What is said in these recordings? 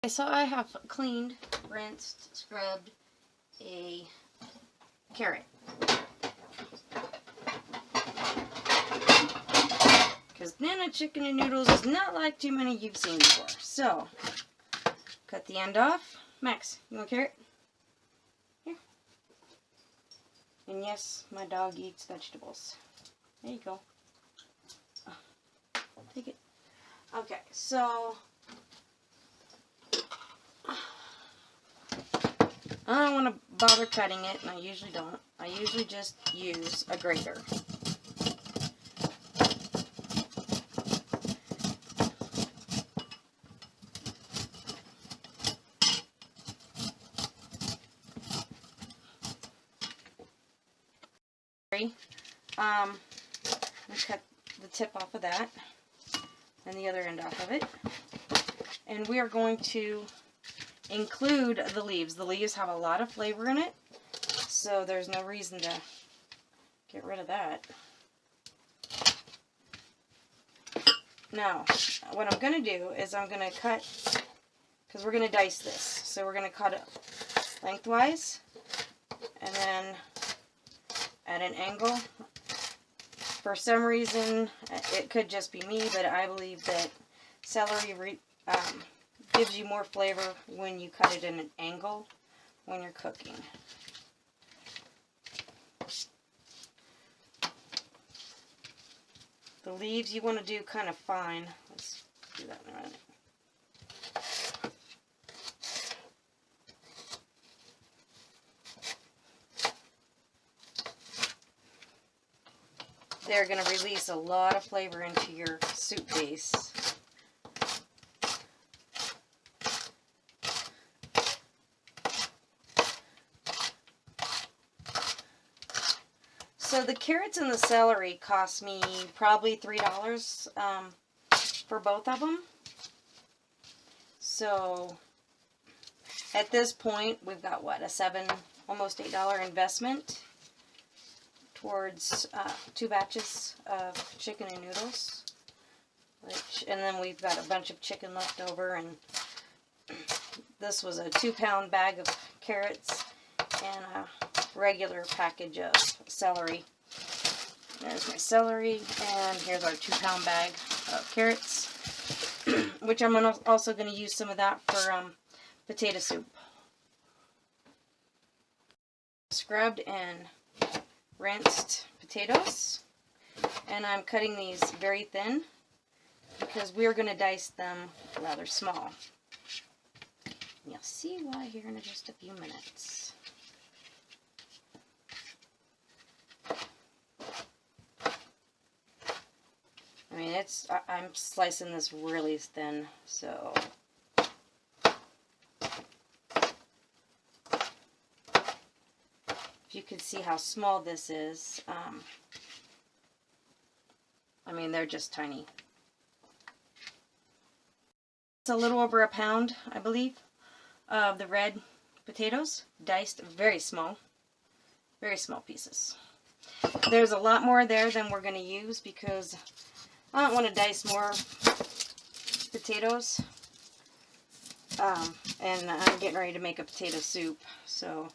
So I have cleaned, rinsed, scrubbed a carrot. Because Nana chicken and noodles is not like too many you've seen before. So, cut the end off. Max, you want a carrot? Here. And yes, my dog eats vegetables. There you go. Oh, take it. Okay, so I don't want to bother cutting it, and I usually don't. I usually just use a grater. I cut the tip off of that and the other end off of it. And we are going to include the leaves. The leaves have a lot of flavor in it, so there's no reason to get rid of that. Now, what I'm going to do is I'm going to cut, because we're going to dice this. So we're going to cut it lengthwise and then at an angle. For some reason, it could just be me, but I believe that celery gives you more flavor when you cut it in an angle when you're cooking. The leaves you want to do kind of fine. Let's do that in a minute. They're going to release a lot of flavor into your soup base. So the carrots and the celery cost me probably $3 for both of them. So at this point, we've got what, almost $8 investment towards 2 batches of chicken and noodles. And then we've got a bunch of chicken left over, and this was a 2-pound bag of carrots and a regular package of celery. There's my celery, and here's our 2-pound bag of carrots, which I'm also going to use some of that for potato soup. Scrubbed and rinsed potatoes, and I'm cutting these very thin because we're going to dice them rather small. You'll see why here in just a few minutes. I mean, I'm slicing this really thin, so you can see how small this is. I mean, they're just tiny. It's a little over a pound, I believe, of the red potatoes, diced very small pieces. There's a lot more there than we're going to use because I don't want to dice more potatoes. And I'm getting ready to make a potato soup, so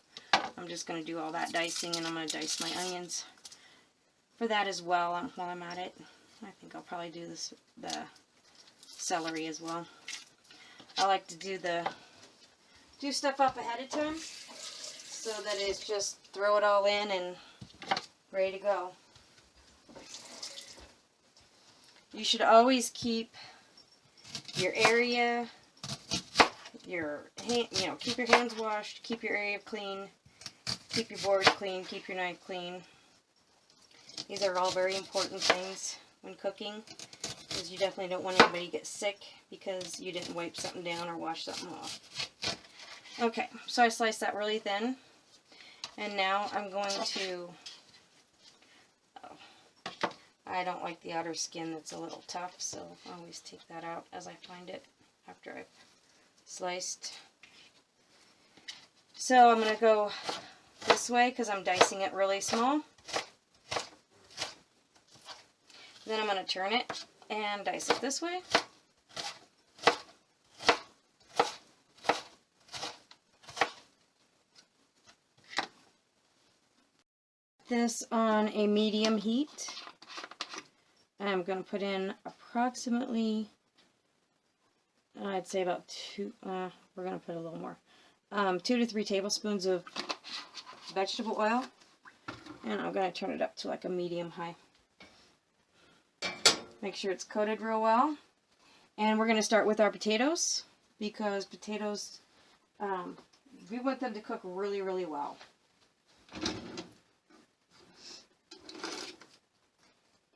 I'm just going to do all that dicing, and I'm going to dice my onions for that as well while I'm at it. I think I'll probably do the celery as well. I like to do stuff up ahead of time so that it's just throw it all in and ready to go. You should always keep your area, keep your hands washed, keep your area clean, keep your board clean, keep your knife clean. These are all very important things when cooking, because you definitely don't want anybody to get sick because you didn't wipe something down or wash something off. Okay, so I sliced that really thin, and now I'm going to, I don't like the outer skin that's a little tough, so I always take that out as I find it after I've sliced. So I'm going to go this way because I'm dicing it really small. Then I'm going to turn it and dice it this way. this on a medium heat. I'm going to put in approximately, I'd say about we're going to put a little more, 2 to 3 tablespoons of vegetable oil. And I'm going to turn it up to like a medium high. Make sure it's coated real well. And we're going to start with our potatoes, because potatoes, we want them to cook really, really well.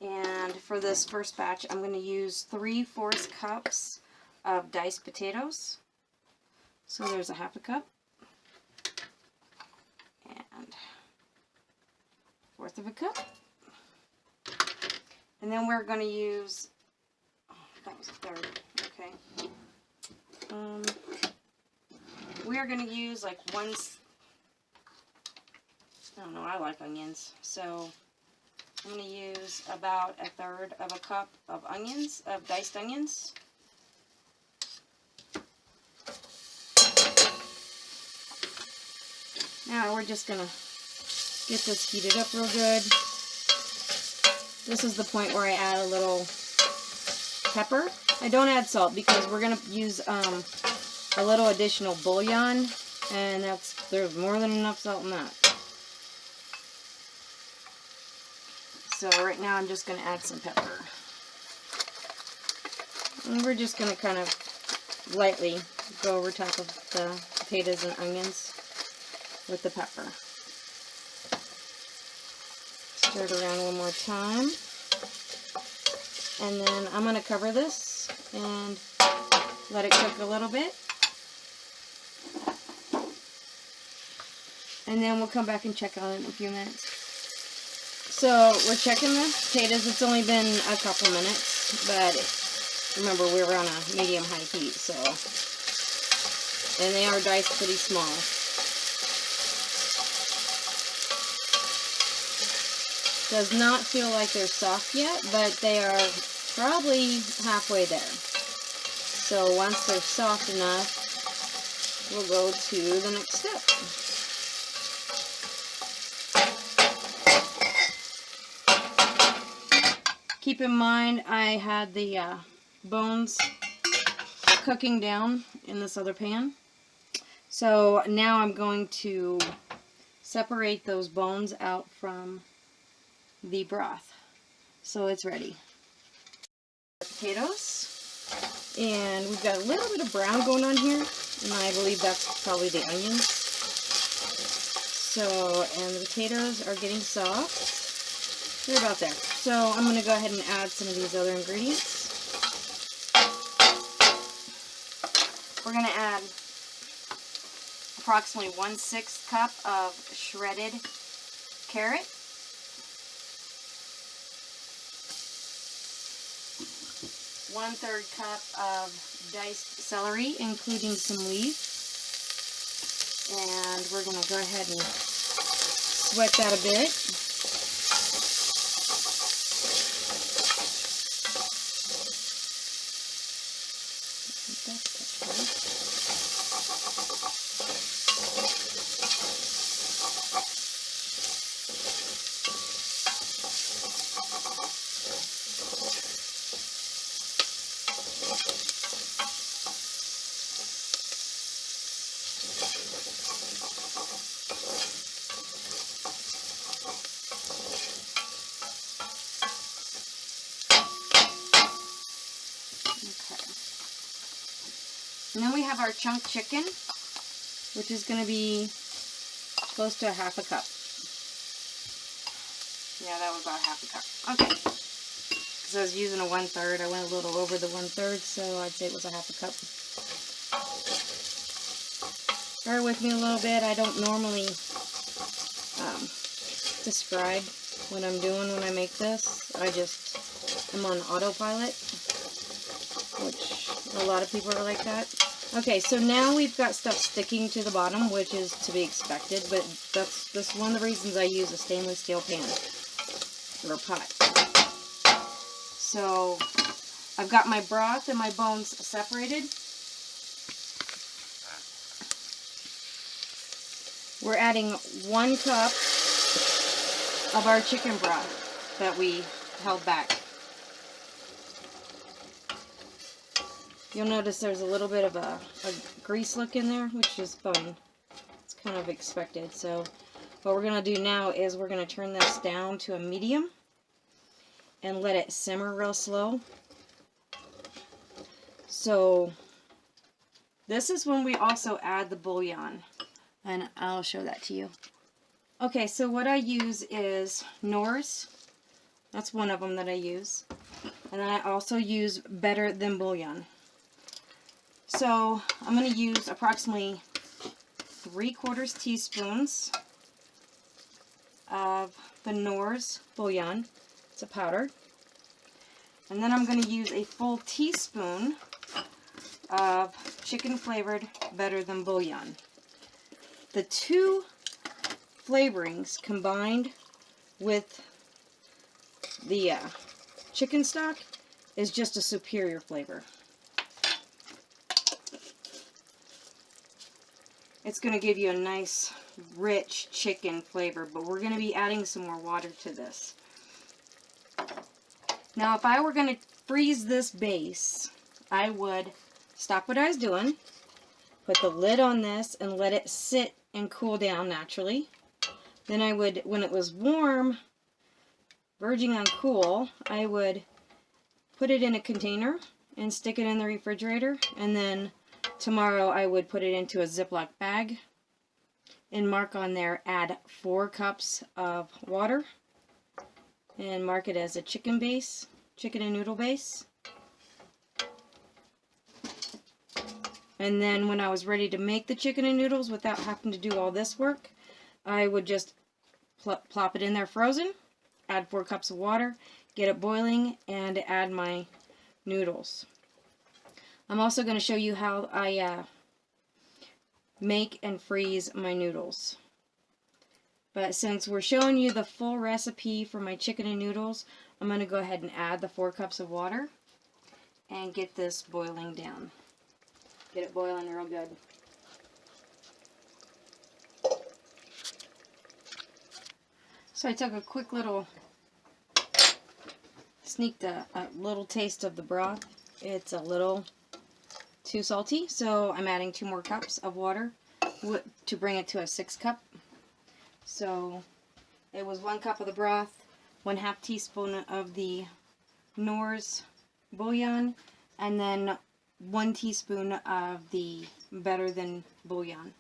And for this first batch, I'm going to use 3/4 cups of diced potatoes. So there's a 1/2 cup. And 1/4 cup. And then we're going to use, oh, that was a 1/3, okay. We are going to use like I don't know, I like onions, so I'm going to use about 1/3 cup of onions, of diced onions. Now we're just going to get this heated up real good. This is the point where I add a little pepper. I don't add salt because we're going to use a little additional bullion, and there's more than enough salt in that. So right now I'm just going to add some pepper. And we're just going to kind of lightly go over top of the potatoes and onions with the pepper. Stir it around one more time. And then I'm going to cover this and let it cook a little bit. And then we'll come back and check on it in a few minutes. So we're checking the potatoes. It's only been a couple minutes, but remember we were on a medium-high heat, so, and they are diced pretty small. Does not feel like they're soft yet, but they are probably halfway there. So once they're soft enough, we'll go to the next step. Keep in mind, I had the bones cooking down in this other pan. So now I'm going to separate those bones out from the broth. So it's ready. Potatoes. And we've got a little bit of brown going on here. And I believe that's probably the onions. So, and the potatoes are getting soft. They're about there. So I'm going to go ahead and add some of these other ingredients. We're going to add approximately 1/6 cup of shredded carrot. 1/3 cup of diced celery, including some leaves. And we're going to go ahead and sweat that a bit. And then we have our chunk chicken, which is going to be close to 1/2 cup. Yeah, that was about 1/2 cup. Okay. Because I was using a 1/3, I went a little over the 1/3, so I'd say it was a 1/2 cup. Bear with me a little bit. I don't normally describe what I'm doing when I make this. I just am on autopilot, which a lot of people are like that. Okay, so now we've got stuff sticking to the bottom, which is to be expected, but that's one of the reasons I use a stainless steel pan or a pot. So I've got my broth and my bones separated. We're adding 1 cup of our chicken broth that we held back. You'll notice there's a little bit of a grease look in there, which is fine. It's kind of expected. So what we're going to do now is we're going to turn this down to a medium and let it simmer real slow. So this is when we also add the bouillon, and I'll show that to you. Okay, so what I use is Knorrs. That's one of them that I use. And then I also use Better Than Bouillon. So I'm going to use approximately 3/4 teaspoons of the Knorrs bouillon. It's a powder. And then I'm going to use a full teaspoon of chicken flavored Better Than Bouillon. The two flavorings combined with the chicken stock is just a superior flavor. It's going to give you a nice, rich chicken flavor, but we're going to be adding some more water to this. Now, if I were going to freeze this base, I would stop what I was doing, put the lid on this, and let it sit and cool down naturally. Then I would, when it was warm, verging on cool, I would put it in a container and stick it in the refrigerator, and then tomorrow I would put it into a Ziploc bag and mark on there, add 4 cups of water, and mark it as a chicken base, chicken and noodle base. And then when I was ready to make the chicken and noodles without having to do all this work, I would just plop it in there frozen, add 4 cups of water, get it boiling, and add my noodles. I'm also going to show you how I make and freeze my noodles. But since we're showing you the full recipe for my chicken and noodles, I'm going to go ahead and add the 4 cups of water and get this boiling down. Get it boiling real good. So I took a quick little, sneaked a little taste of the broth. It's a little too salty, so I'm adding 2 more cups of water to bring it to a 6 cup. So it was 1 cup of the broth, 1/2 teaspoon of the Knorrs bouillon, and then 1 teaspoon of the Better Than Bouillon.